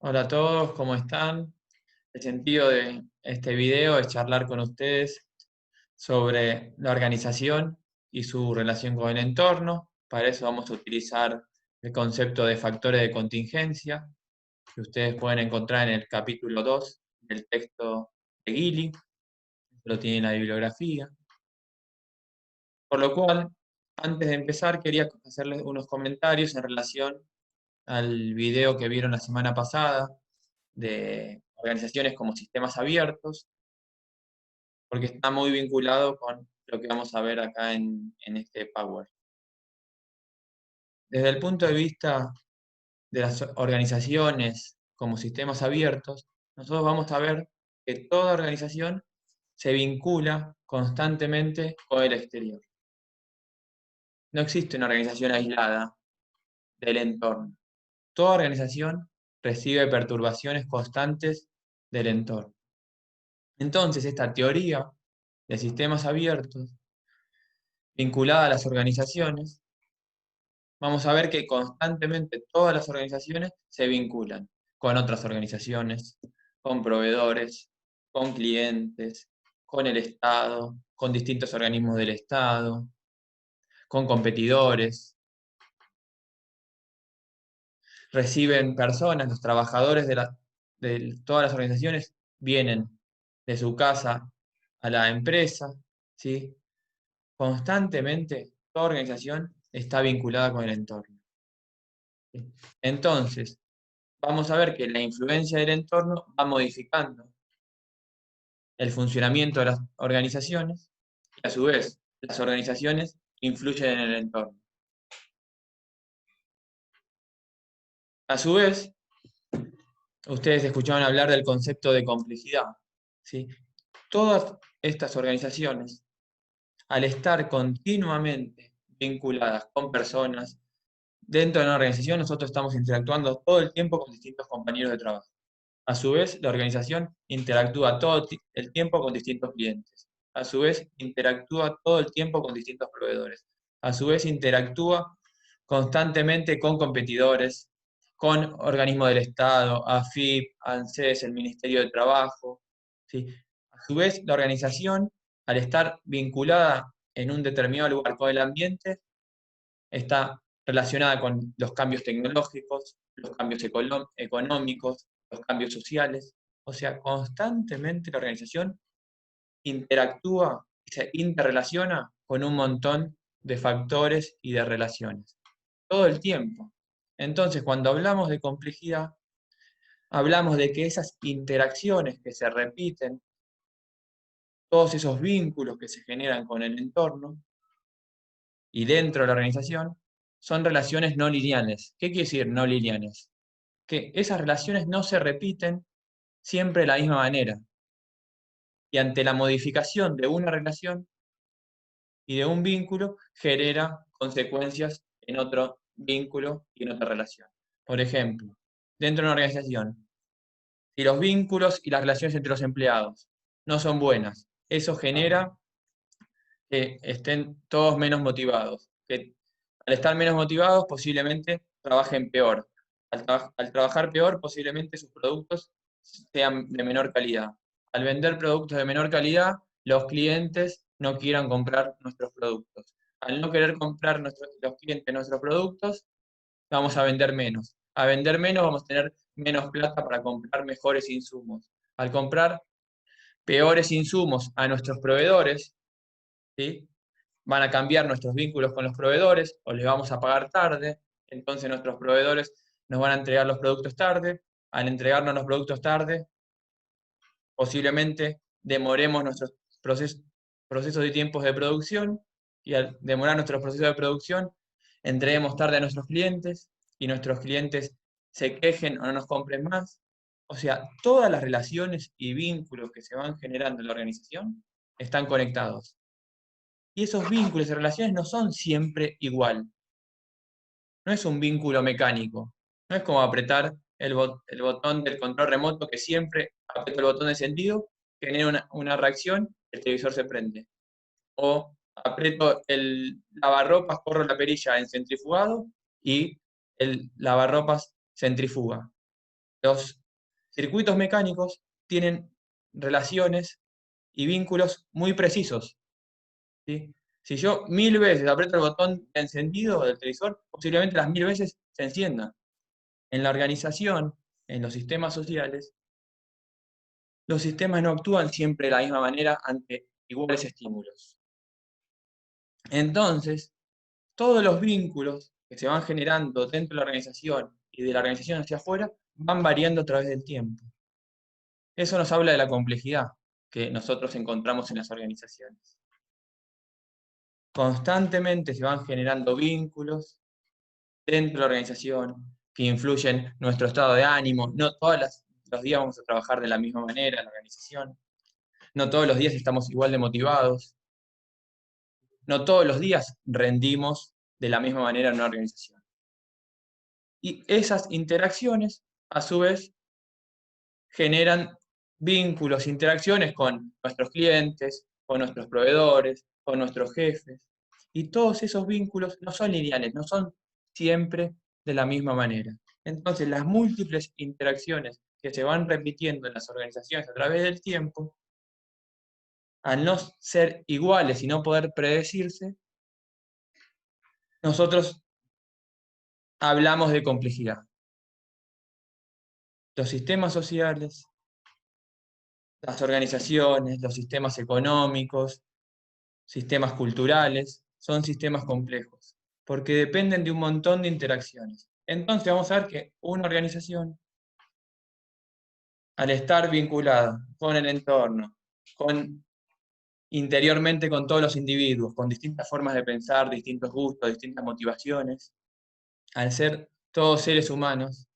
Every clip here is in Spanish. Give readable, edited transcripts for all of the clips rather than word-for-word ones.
Hola a todos, ¿cómo están? El sentido de este video es charlar con ustedes sobre la organización y su relación con el entorno. Para eso vamos a utilizar el concepto de factores de contingencia, que ustedes pueden encontrar en el capítulo 2 del texto de Gilly, lo tiene en la bibliografía. Por lo cual, antes de empezar, quería hacerles unos comentarios en relación al video que vieron la semana pasada de organizaciones como sistemas abiertos, porque está muy vinculado con lo que vamos a ver acá en este Power. Desde el punto de vista de las organizaciones como sistemas abiertos, nosotros vamos a ver que toda organización se vincula constantemente con el exterior. No existe una organización aislada del entorno. Toda organización recibe perturbaciones constantes del entorno. Entonces, esta teoría de sistemas abiertos, vinculada a las organizaciones, vamos a ver que constantemente todas las organizaciones se vinculan con otras organizaciones, con proveedores, con clientes, con el Estado, con distintos organismos del Estado, con competidores. Reciben personas, los trabajadores de todas las organizaciones vienen de su casa a la empresa, ¿sí? Constantemente toda organización está vinculada con el entorno. Entonces, vamos a ver que la influencia del entorno va modificando el funcionamiento de las organizaciones y a su vez las organizaciones influyen en el entorno. A su vez, ustedes escucharon hablar del concepto de complejidad, ¿sí? Todas estas organizaciones, al estar continuamente vinculadas con personas, dentro de una organización nosotros estamos interactuando todo el tiempo con distintos compañeros de trabajo. A su vez, la organización interactúa todo el tiempo con distintos clientes. A su vez, interactúa todo el tiempo con distintos proveedores. A su vez, interactúa constantemente con competidores, con organismos del Estado, AFIP, ANSES, el Ministerio de Trabajo, ¿sí? A su vez, la organización, al estar vinculada en un determinado lugar con el ambiente, está relacionada con los cambios tecnológicos, los cambios económicos, los cambios sociales. O sea, constantemente la organización interactúa y se interrelaciona con un montón de factores y de relaciones. Todo el tiempo. Entonces, cuando hablamos de complejidad, hablamos de que esas interacciones que se repiten, todos esos vínculos que se generan con el entorno y dentro de la organización, son relaciones no lineales. ¿Qué quiere decir no lineales? Que esas relaciones no se repiten siempre de la misma manera. Y ante la modificación de una relación y de un vínculo, genera consecuencias en otro vínculo y en otra relación. Por ejemplo, dentro de una organización, si los vínculos y las relaciones entre los empleados no son buenas, eso genera que estén todos menos motivados, que al estar menos motivados posiblemente trabajen peor. Al trabajar peor posiblemente sus productos sean de menor calidad. Al vender productos de menor calidad, los clientes no quieran comprar nuestros productos. Al no querer comprar los clientes nuestros productos, vamos a vender menos. A vender menos vamos a tener menos plata para comprar mejores insumos. Al comprar peores insumos a nuestros proveedores, ¿sí? Van a cambiar nuestros vínculos con los proveedores o les vamos a pagar tarde, entonces nuestros proveedores nos van a entregar los productos tarde, al entregarnos los productos tarde, posiblemente demoremos nuestros procesos y tiempos de producción y al demorar nuestros procesos de producción, entreguemos tarde a nuestros clientes y nuestros clientes se quejen o no nos compren más. O sea, todas las relaciones y vínculos que se van generando en la organización están conectados. Y esos vínculos y relaciones no son siempre igual. No es un vínculo mecánico. No es como apretar el botón del control remoto que siempre aprieto el botón de encendido, genera una reacción, el televisor se prende. O aprieto el lavarropas, corro la perilla en centrifugado y el lavarropas centrifuga. Los circuitos mecánicos tienen relaciones y vínculos muy precisos, ¿sí? Si yo 1000 veces aprieto el botón de encendido del televisor, posiblemente las 1000 veces se encienda. En la organización, en los sistemas sociales, los sistemas no actúan siempre de la misma manera ante iguales estímulos. Entonces, todos los vínculos que se van generando dentro de la organización y de la organización hacia afuera van variando a través del tiempo. Eso nos habla de la complejidad que nosotros encontramos en las organizaciones. Constantemente se van generando vínculos dentro de la organización que influyen en nuestro estado de ánimo. No todos los días vamos a trabajar de la misma manera en la organización. No todos los días estamos igual de motivados. No todos los días rendimos de la misma manera en una organización. Y esas interacciones, a su vez, generan vínculos, interacciones con nuestros clientes, con nuestros proveedores, con nuestros jefes. Y todos esos vínculos no son lineales, no son siempre de la misma manera. Entonces, las múltiples interacciones que se van repitiendo en las organizaciones a través del tiempo, al no ser iguales y no poder predecirse, nosotros hablamos de complejidad. Los sistemas sociales, las organizaciones, los sistemas económicos, sistemas culturales, son sistemas complejos, porque dependen de un montón de interacciones. Entonces vamos a ver que una organización, al estar vinculada con el entorno, interiormente con todos los individuos, con distintas formas de pensar, distintos gustos, distintas motivaciones, al ser todos seres humanos,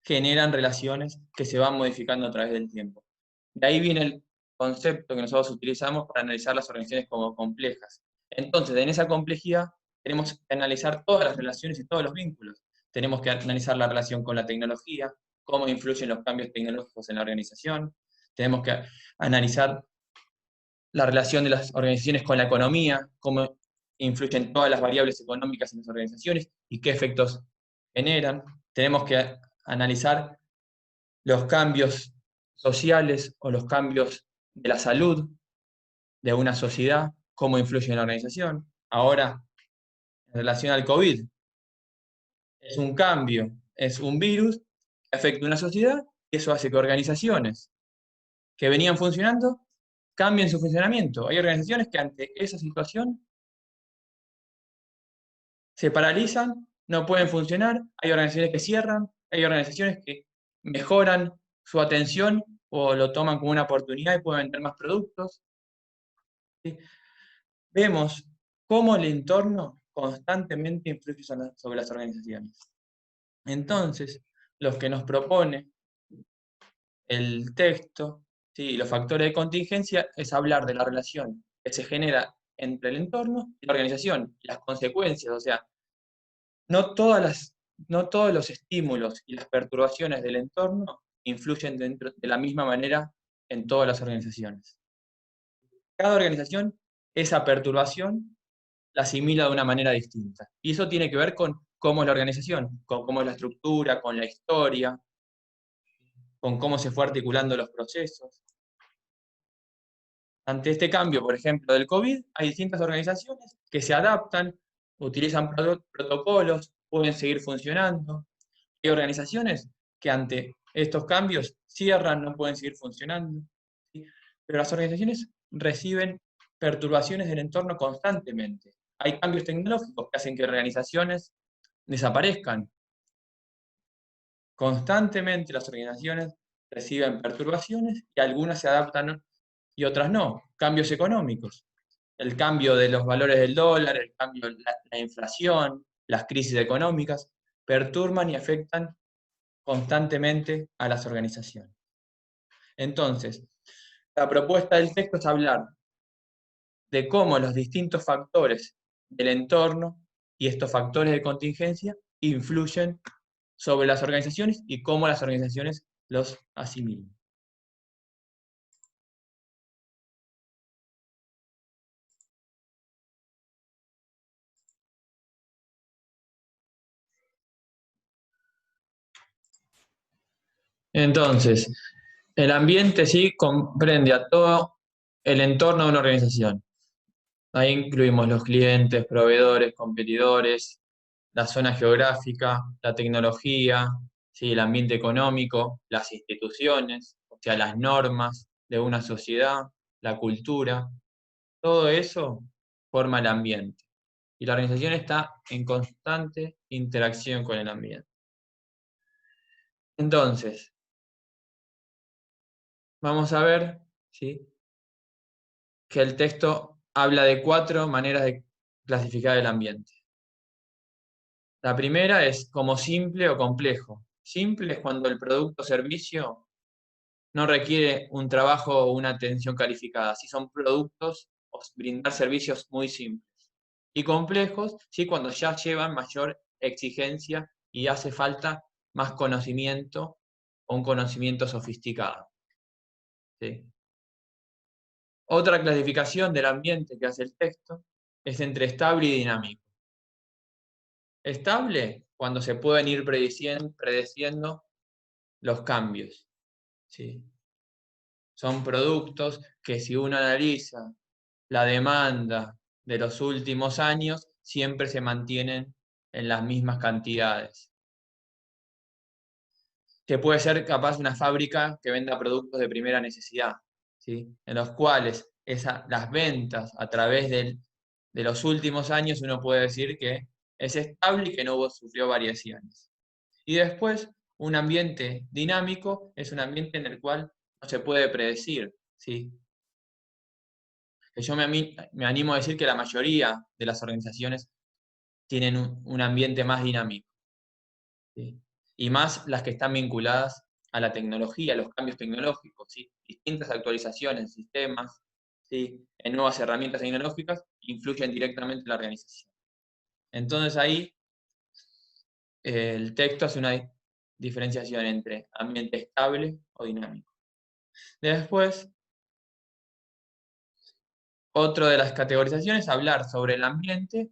generan relaciones que se van modificando a través del tiempo. De ahí viene el concepto que nosotros utilizamos para analizar las organizaciones como complejas. Entonces, en esa complejidad tenemos que analizar todas las relaciones y todos los vínculos. Tenemos que analizar la relación con la tecnología, cómo influyen los cambios tecnológicos en la organización. Tenemos que analizar la relación de las organizaciones con la economía, cómo influyen todas las variables económicas en las organizaciones y qué efectos generan. Tenemos que analizar los cambios sociales o los cambios de la salud de una sociedad, cómo influye en la organización. Ahora, en relación al COVID, es un cambio, es un virus que afecta a una sociedad y eso hace que organizaciones que venían funcionando cambien su funcionamiento. Hay organizaciones que ante esa situación se paralizan, no pueden funcionar, hay organizaciones que cierran, hay organizaciones que mejoran su atención o lo toman como una oportunidad y pueden vender más productos. ¿Sí? Vemos cómo el entorno constantemente influye sobre las organizaciones. Entonces, lo que nos propone el texto, ¿sí? Los factores de contingencia, es hablar de la relación que se genera entre el entorno y la organización, las consecuencias, o sea, no todos los estímulos y las perturbaciones del entorno influyen de la misma manera en todas las organizaciones. Cada organización, esa perturbación la asimila de una manera distinta. Y eso tiene que ver con cómo es la organización, con cómo es la estructura, con la historia, con cómo se fue articulando los procesos. Ante este cambio, por ejemplo, del COVID, hay distintas organizaciones que se adaptan, utilizan protocolos, pueden seguir funcionando. Hay organizaciones que ante estos cambios cierran, no pueden seguir funcionando. ¿Sí? Pero las organizaciones reciben perturbaciones del entorno constantemente. Hay cambios tecnológicos que hacen que organizaciones desaparezcan. Constantemente las organizaciones reciben perturbaciones y algunas se adaptan y otras no. Cambios económicos. El cambio de los valores del dólar, el cambio de la inflación, las crisis económicas, perturban y afectan constantemente a las organizaciones. Entonces, la propuesta del texto es hablar de cómo los distintos factores del entorno y estos factores de contingencia influyen sobre las organizaciones y cómo las organizaciones los asimilan. Entonces, el ambiente sí comprende a todo el entorno de una organización. Ahí incluimos los clientes, proveedores, competidores, la zona geográfica, la tecnología, ¿sí? El ambiente económico, las instituciones, o sea, las normas de una sociedad, la cultura. Todo eso forma el ambiente. Y la organización está en constante interacción con el ambiente. Entonces, vamos a ver, ¿sí?, que el texto habla de 4 maneras de clasificar el ambiente. La primera es como simple o complejo. Simple es cuando el producto o servicio no requiere un trabajo o una atención calificada. Si son productos o brindar servicios muy simples. Y complejos, sí, cuando ya llevan mayor exigencia y hace falta más conocimiento o un conocimiento sofisticado. ¿Sí? Otra clasificación del ambiente que hace el texto es entre estable y dinámico. Estable, cuando se pueden ir predeciendo los cambios. ¿Sí? Son productos que si uno analiza la demanda de los últimos años, siempre se mantienen en las mismas cantidades. Que puede ser capaz una fábrica que venda productos de primera necesidad, ¿sí?, en los cuales las ventas a través de los últimos años uno puede decir que es estable y que no sufrió variaciones. Y después, un ambiente dinámico es un ambiente en el cual no se puede predecir, ¿sí? Que yo me animo a decir que la mayoría de las organizaciones tienen un ambiente más dinámico, ¿sí? Y más las que están vinculadas a la tecnología, a los cambios tecnológicos, ¿sí? Distintas actualizaciones en sistemas, ¿sí?, en nuevas herramientas tecnológicas, influyen directamente en la organización. Entonces ahí el texto hace una diferenciación entre ambiente estable o dinámico. Después, otra de las categorizaciones es hablar sobre el ambiente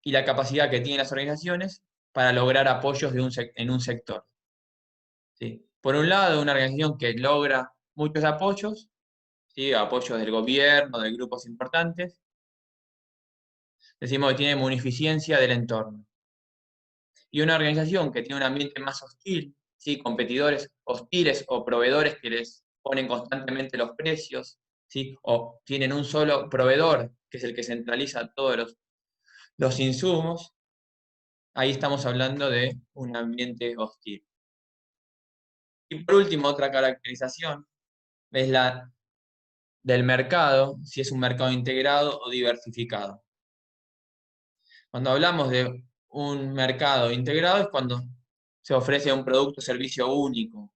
y la capacidad que tienen las organizaciones para lograr apoyos en un sector. ¿Sí? Por un lado, una organización que logra muchos apoyos, ¿sí?, apoyos del gobierno, de grupos importantes, decimos que tiene munificencia del entorno. Y una organización que tiene un ambiente más hostil, ¿sí?, competidores hostiles o proveedores que les ponen constantemente los precios, ¿sí?, o tienen un solo proveedor, que es el que centraliza todos los insumos, ahí estamos hablando de un ambiente hostil. Y por último, otra caracterización es la del mercado, si es un mercado integrado o diversificado. Cuando hablamos de un mercado integrado es cuando se ofrece un producto o servicio único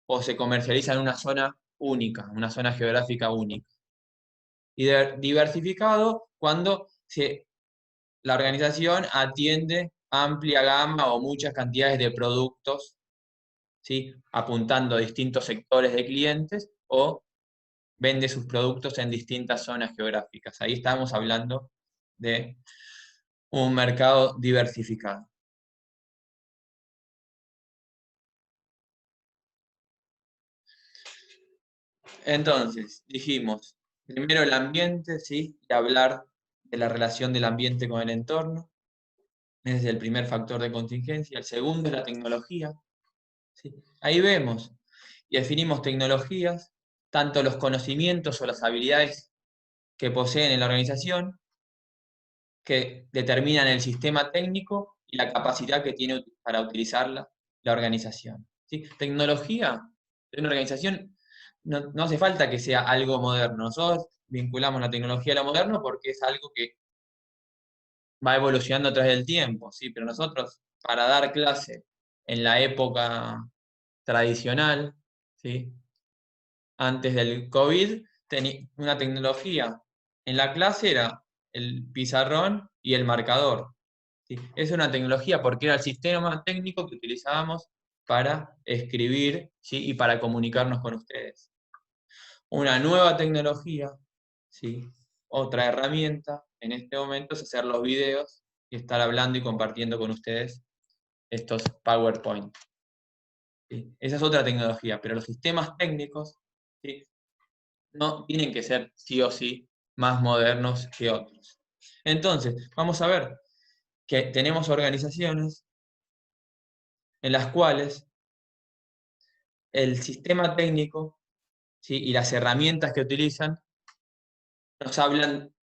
o se comercializa en una zona única, una zona geográfica única. Y diversificado cuando la organización atiende amplia gama o muchas cantidades de productos, ¿sí?, apuntando a distintos sectores de clientes o vende sus productos en distintas zonas geográficas. Ahí estamos hablando de un mercado diversificado. Entonces, dijimos, primero el ambiente, ¿sí?, y hablar de la relación del ambiente con el entorno. Ese es el primer factor de contingencia. El segundo es la tecnología, ¿sí? Ahí vemos y definimos tecnologías, tanto los conocimientos o las habilidades que poseen en la organización, que determinan el sistema técnico y la capacidad que tiene para utilizarla la organización, ¿sí? Tecnología de una organización no hace falta que sea algo moderno. Nosotros vinculamos la tecnología a lo moderno porque es algo que va evolucionando a través del tiempo, ¿sí? Pero nosotros, para dar clase en la época tradicional, ¿sí?, antes del COVID, una tecnología en la clase era el pizarrón y el marcador, ¿sí? Es una tecnología porque era el sistema técnico que utilizábamos para escribir, ¿sí?, y para comunicarnos con ustedes. Una nueva tecnología, ¿sí?, otra herramienta en este momento es hacer los videos y estar hablando y compartiendo con ustedes estos PowerPoint. ¿sí? Esa es otra tecnología, pero los sistemas técnicos, ¿sí?, no tienen que ser sí o sí más modernos que otros. Entonces, vamos a ver que tenemos organizaciones en las cuales el sistema técnico, ¿sí?, y las herramientas que utilizan nos hablan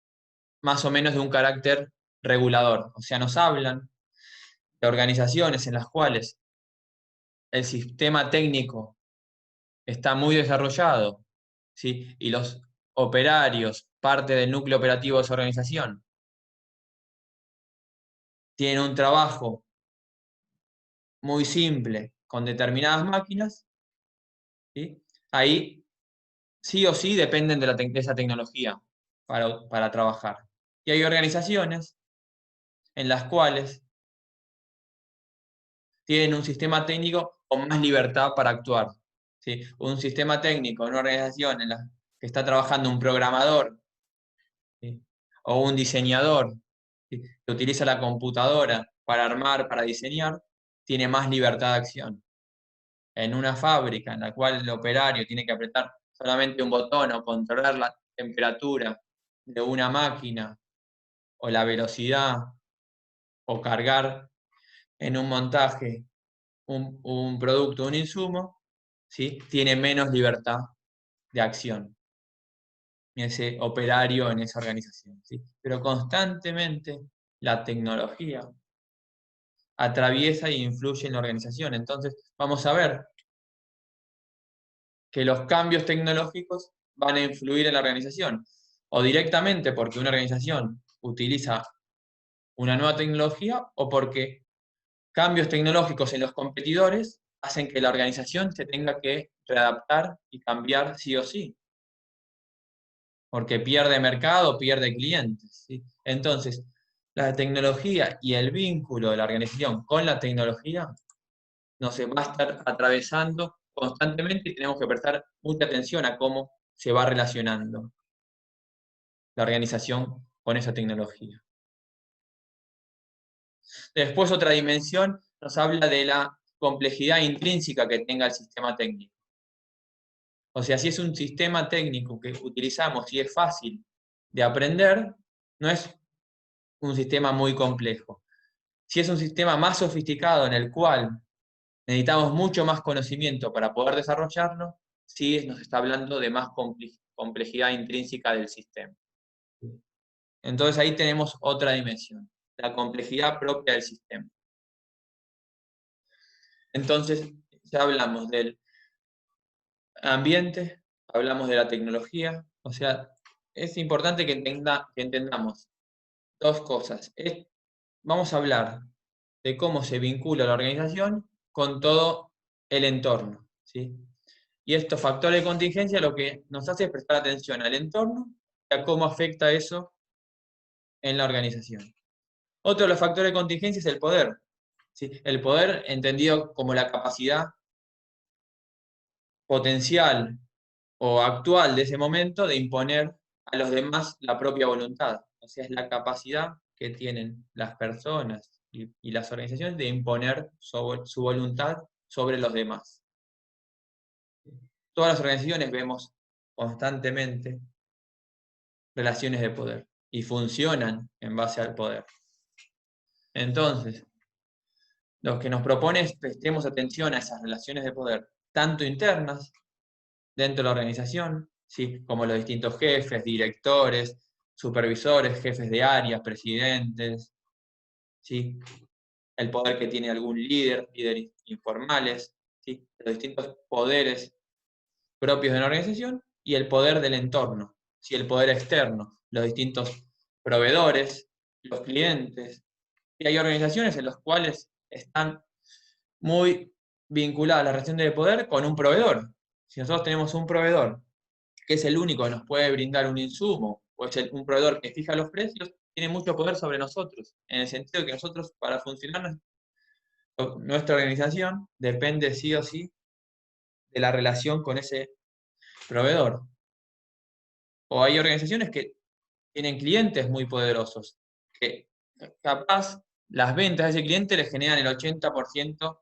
más o menos de un carácter regulador. O sea, nos hablan de organizaciones en las cuales el sistema técnico está muy desarrollado, ¿sí?, y los operarios, parte del núcleo operativo de esa organización, tienen un trabajo muy simple con determinadas máquinas, ¿sí?, ahí sí o sí dependen de esa tecnología para trabajar. Y hay organizaciones en las cuales tienen un sistema técnico con más libertad para actuar, ¿sí? Un sistema técnico, una organización en la que está trabajando un programador, ¿sí?, o un diseñador, ¿sí?, que utiliza la computadora para armar, para diseñar, tiene más libertad de acción. En una fábrica en la cual el operario tiene que apretar solamente un botón o controlar la temperatura de una máquina o la velocidad o cargar en un montaje un producto, un insumo, ¿sí?, tiene menos libertad de acción ese operario en esa organización, ¿sí? Pero constantemente la tecnología atraviesa e influye en la organización. Entonces, vamos a ver que los cambios tecnológicos van a influir en la organización, o directamente porque una organización utiliza una nueva tecnología, o porque cambios tecnológicos en los competidores hacen que la organización se tenga que readaptar y cambiar sí o sí, porque pierde mercado, pierde clientes, ¿sí? Entonces, la tecnología y el vínculo de la organización con la tecnología nos va a estar atravesando constantemente y tenemos que prestar mucha atención a cómo se va relacionando la organización con esa tecnología. Después, otra dimensión nos habla de la complejidad intrínseca que tenga el sistema técnico. O sea, si es un sistema técnico que utilizamos y es fácil de aprender, no es un sistema muy complejo. Si es un sistema más sofisticado en el cual necesitamos mucho más conocimiento para poder desarrollarlo, sí nos está hablando de más complejidad intrínseca del sistema. Entonces ahí tenemos otra dimensión, la complejidad propia del sistema. Entonces, ya hablamos del ambiente, hablamos de la tecnología, o sea, es importante que entendamos dos cosas. Vamos a hablar de cómo se vincula la organización con todo el entorno, ¿sí? Y estos factores de contingencia lo que nos hace es prestar atención al entorno y a cómo afecta eso en la organización. Otro de los factores de contingencia es el poder, ¿sí? El poder entendido como la capacidad potencial o actual de ese momento de imponer a los demás la propia voluntad. O sea, es la capacidad que tienen las personas y las organizaciones de imponer su voluntad sobre los demás. Todas las organizaciones vemos constantemente relaciones de poder y funcionan en base al poder. Entonces, lo que nos propone es prestemos atención a esas relaciones de poder, tanto internas, dentro de la organización, ¿sí?, como los distintos jefes, directores, supervisores, jefes de áreas, presidentes, ¿sí?, el poder que tiene algún líderes informales, ¿sí?, los distintos poderes propios de una organización y el poder del entorno, ¿sí?, el poder externo, los distintos proveedores, los clientes. Y hay organizaciones en las cuales están muy vinculadas la relación de poder con un proveedor. Si nosotros tenemos un proveedor que es el único que nos puede brindar un insumo, o es un proveedor que fija los precios, tiene mucho poder sobre nosotros, en el sentido de que nosotros, para funcionar nuestra organización, depende sí o sí de la relación con ese proveedor. O hay organizaciones que tienen clientes muy poderosos, que capaz las ventas de ese cliente le generan el 80%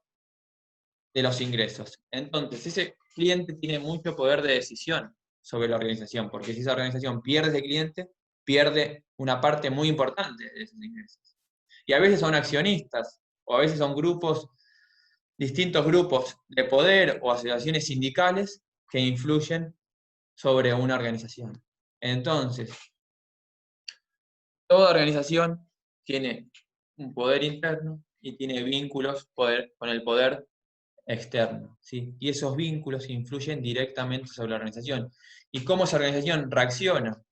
de los ingresos. Entonces, ese cliente tiene mucho poder de decisión sobre la organización, porque si esa organización pierde ese cliente, pierde una parte muy importante de esos ingresos. Y a veces son accionistas, o a veces son grupos, distintos grupos de poder o asociaciones sindicales que influyen sobre una organización. Entonces, toda organización tiene un poder interno y tiene vínculos con el poder externo, ¿sí? Y esos vínculos influyen directamente sobre la organización. Y cómo esa organización reacciona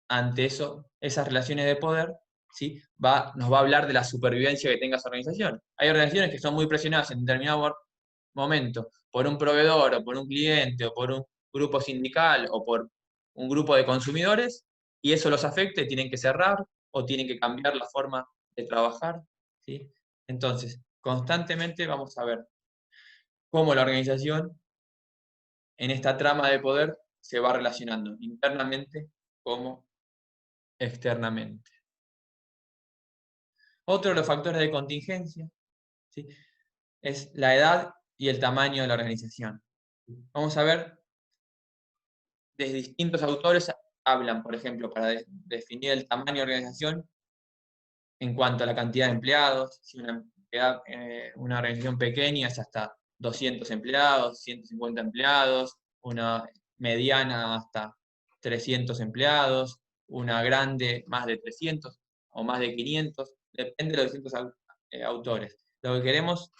ante esas relaciones de poder, ¿sí? Nos va a hablar de la supervivencia que tenga esa organización. Hay organizaciones que son muy presionadas en determinado momento por un proveedor o por un cliente o por un grupo sindical o por un grupo de consumidores y eso los afecta y tienen que cerrar o tienen que cambiar la forma de trabajar, ¿sí? Entonces, constantemente vamos a ver cómo la organización en esta trama de poder se va relacionando internamente como externamente. Otro de los factores de contingencia, ¿sí?, es la edad y el tamaño de la organización. Vamos a ver, desde distintos autores hablan, por ejemplo, para definir el tamaño de la organización en cuanto a la cantidad de empleados. Si una organización pequeña es hasta 200 empleados, 150 empleados, una mediana hasta 300 empleados, una grande más de 300 o más de 500, depende de los distintos autores. Lo que queremos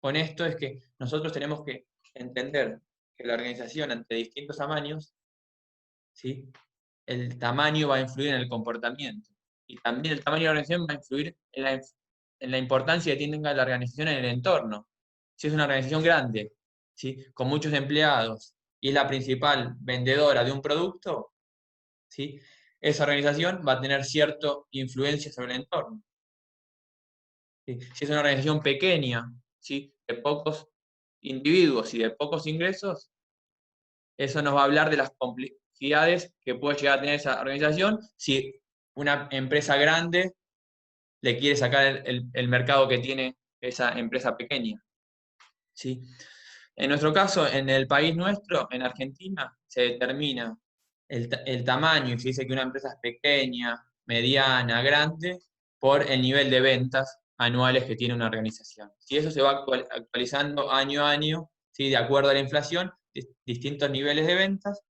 con esto es que nosotros tenemos que entender que la organización ante distintos tamaños, ¿sí?, el tamaño va a influir en el comportamiento. Y también el tamaño de la organización va a influir en la importancia que tenga la organización en el entorno. Si es una organización grande, ¿sí?, con muchos empleados, y es la principal vendedora de un producto, ¿sí?, esa organización va a tener cierta influencia sobre el entorno. ¿Sí? Si es una organización pequeña, ¿sí?, de pocos individuos y de pocos ingresos, eso nos va a hablar de las complejidades que puede llegar a tener esa organización si una empresa grande le quiere sacar el mercado que tiene esa empresa pequeña, ¿sí? En nuestro caso, en el país nuestro, en Argentina, se determina el tamaño, y se dice que una empresa es pequeña, mediana, grande, por el nivel de ventas anuales que tiene una organización. Si eso se va actualizando año a año, ¿sí?, de acuerdo a la inflación, distintos niveles de ventas,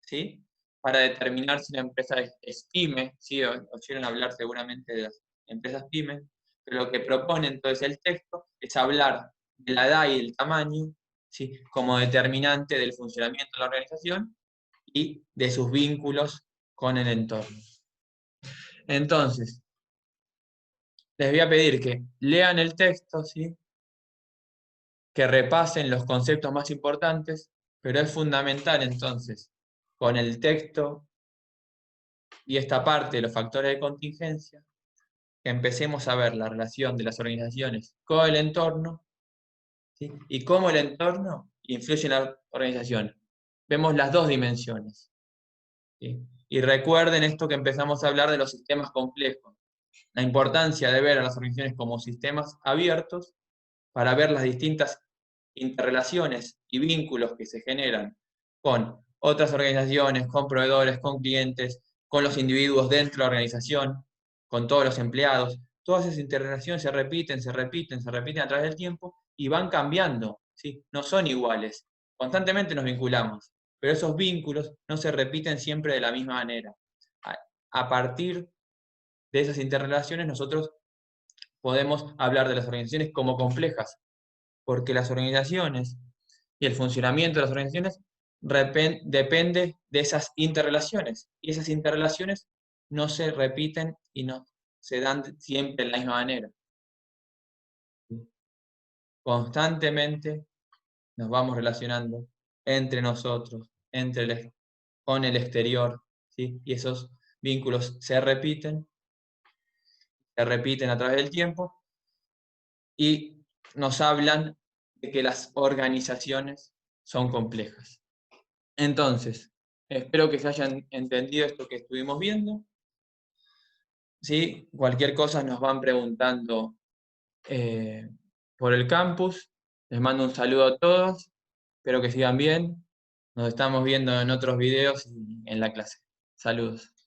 ¿sí?, para determinar si una empresa es pyme, ¿sí?, oyeron hablar seguramente de las empresas pyme, pero lo que propone entonces el texto es hablar de la edad y el tamaño, ¿sí?, como determinante del funcionamiento de la organización y de sus vínculos con el entorno. Entonces, les voy a pedir que lean el texto, ¿sí?, que repasen los conceptos más importantes, pero es fundamental entonces, con el texto y esta parte de los factores de contingencia, que empecemos a ver la relación de las organizaciones con el entorno, ¿sí?, y cómo el entorno influye en la organización. Vemos las dos dimensiones, ¿sí? Y recuerden esto que empezamos a hablar de los sistemas complejos, la importancia de ver a las organizaciones como sistemas abiertos para ver las distintas interrelaciones y vínculos que se generan con otras organizaciones, con proveedores, con clientes, con los individuos dentro de la organización, con todos los empleados. Todas esas interrelaciones se repiten, se repiten, se repiten a través del tiempo y van cambiando, ¿sí? No son iguales. Constantemente nos vinculamos, pero esos vínculos no se repiten siempre de la misma manera. A partir de esas interrelaciones nosotros podemos hablar de las organizaciones como complejas, porque las organizaciones y el funcionamiento de las organizaciones depende de esas interrelaciones, y esas interrelaciones no se repiten y no se dan siempre de la misma manera. Constantemente nos vamos relacionando entre nosotros, con el exterior, ¿sí? Y esos vínculos se repiten a través del tiempo, y nos hablan de que las organizaciones son complejas. Entonces, espero que se hayan entendido esto que estuvimos viendo, ¿sí? Cualquier cosa nos van preguntando por el campus. Les mando un saludo a todos, espero que sigan bien. Nos estamos viendo en otros videos y en la clase. Saludos.